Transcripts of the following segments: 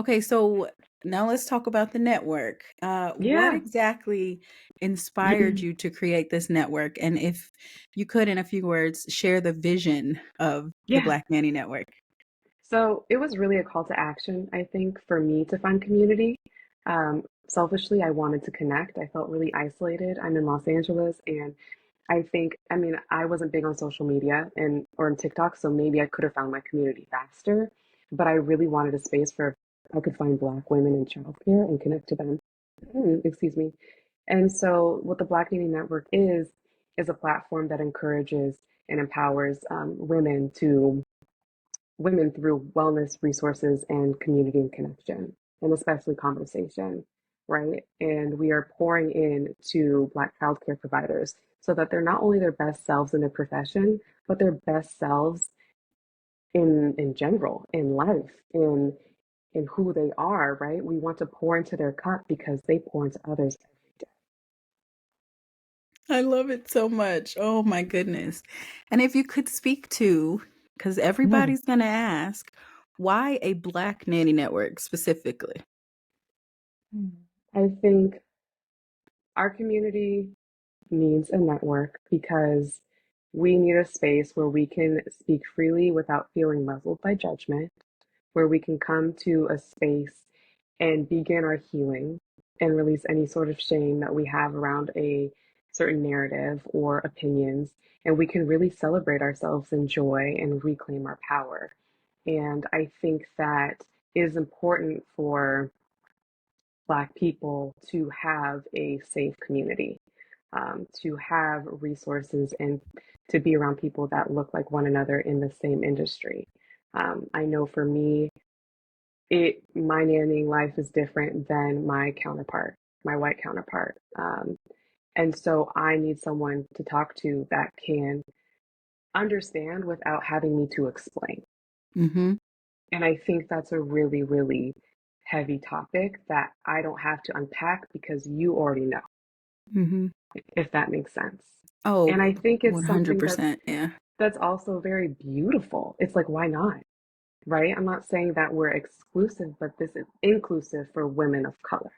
Okay, so now let's talk about the network. What Yeah. exactly inspired you to create this network? And if you could, in a few words, share the vision of the Yeah. Black Nanny Network. So it was really a call to action, I think, for me to find community. Selfishly, I wanted to connect. I felt really isolated. I'm in Los Angeles, and I mean, I wasn't big on social media and or on TikTok, so maybe I could have found my community faster. But I really wanted a space where I could find Black women in childcare and connect to them. Excuse me. And so, what the Black Nanny Network is a platform that encourages and empowers women through wellness resources and community and connection, and especially conversation, right? And we are pouring in to Black childcare providers so that they're not only their best selves in their profession, but their best selves in general, in life, in who they are, right? We want to pour into their cup because they pour into others every day. I love it so much. Oh my goodness. And if you could speak to, because Yeah. everybody's going to ask, why a Black Nanny Network specifically? I think our community needs a network because we need a space where we can speak freely without feeling muzzled by judgment, where we can come to a space and begin our healing and release any sort of shame that we have around a certain narrative or opinions. And we can really celebrate ourselves in joy and reclaim our power. And I think that it is important for Black people to have a safe community, to have resources and to be around people that look like one another in the same industry. I know for me, my nannying life is different than my counterpart, my white counterpart. And so I need someone to talk to that can understand without having me to explain. Mm-hmm. And I think that's a really, really heavy topic that I don't have to unpack because you already know, Mm-hmm. if that makes sense. And Oh, I think it's something 100%. Yeah. that's also very beautiful. It's like, why not? Right? I'm not saying that we're exclusive, but this is inclusive for women of color.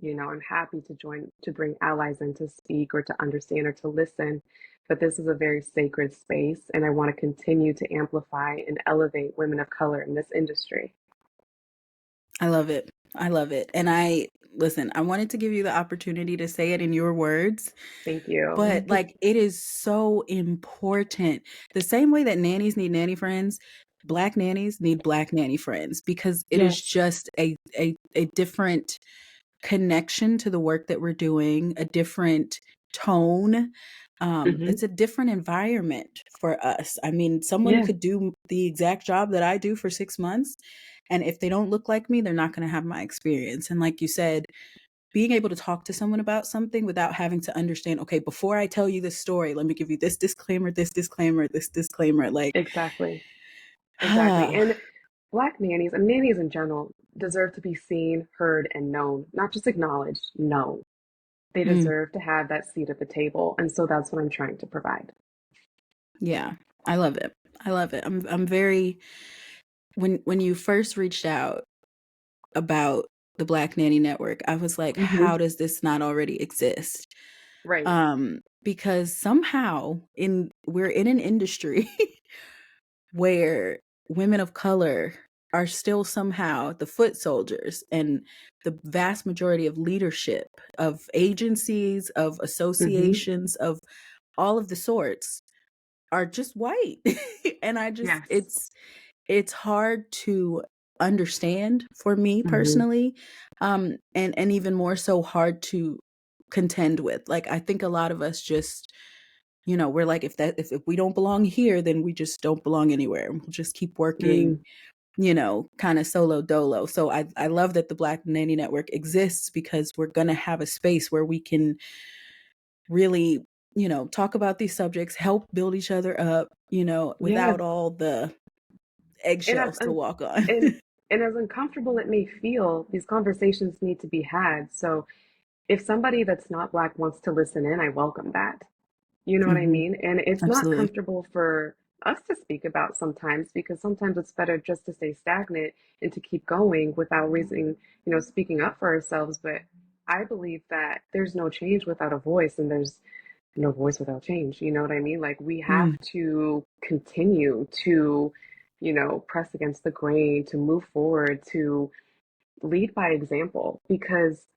I'm happy to join to bring allies in to speak or to understand or to listen. But this is a very sacred space, and I want to continue to amplify and elevate women of color in this industry. I love it. I love it. And listen, I wanted to give you the opportunity to say it in your words, Thank you. but like it is so important. The same way that nannies need nanny friends, Black nannies need Black nanny friends because it is Yes. just a different connection to the work that we're doing, a different tone. Hmm. It's a different environment for us. I mean, someone Yeah. could do the exact job that I do for 6 months. And if they don't look like me, they're not going to have my experience. And like you said, being able to talk to someone about something without having to understand, okay, before I tell you this story, let me give you this disclaimer, this disclaimer, this disclaimer. Like, Exactly. Exactly. And Black nannies and nannies in general deserve to be seen, heard, and known, not just acknowledged, known. They mm, deserve to have that seat at the table. And so that's what I'm trying to provide. yeah, I love it. I love it. I'm very, when you first reached out about the Black Nanny Network, I was like, Hmm. how does this not already exist? Right. Because somehow we're in an industry where women of color are still somehow the foot soldiers, and the vast majority of leadership of agencies, of Hmm. associations, of all of the sorts are just white. And I just Yes. it's hard to understand for me Hmm. personally, and even more so hard to contend with. Like I think a lot of us just, we're like, if we don't belong here, then we just don't belong anywhere. We'll just keep working, Mm. kind of solo dolo. So I love that the Black Nanny Network exists because we're gonna have a space where we can really, talk about these subjects, help build each other up, Yeah. without all the And as eggshells to walk on. and and as uncomfortable it may feel, these conversations need to be had. So if somebody that's not Black wants to listen in, I welcome that. You know what I Hmm. mean? And it's not Absolutely. comfortable for us to speak about sometimes, because sometimes it's better just to stay stagnant and to keep going without raising, speaking up for ourselves. But I believe that there's no change without a voice, and there's no voice without change. You know what I mean? Like, we have Mm, to continue to, press against the grain, to move forward, to lead by example, because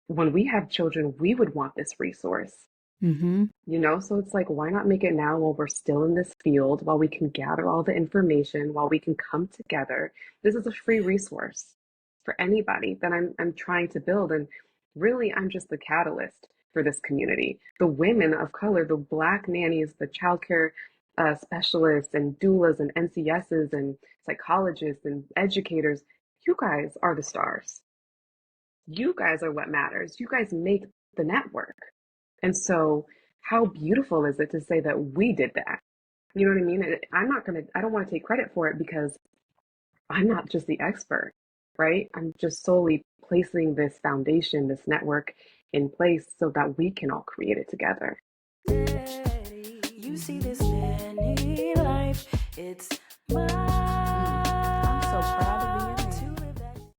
when we have children, we would want this resource. mm-hmm, So it's like, why not make it now while we're still in this field, while we can gather all the information, while we can come together? This is a free resource for anybody that I'm trying to build. And really, I'm just the catalyst for this community. The women of color, the Black nannies, the childcare specialists, and doulas, and NCSs, and psychologists, and educators, you guys are the stars. You guys are what matters. You guys make the network. And so, how beautiful is it to say that we did that? You know what I mean? I don't want to take credit for it, because I'm not just the expert, right? I'm just solely placing this foundation, this network in place so that we can all create it together.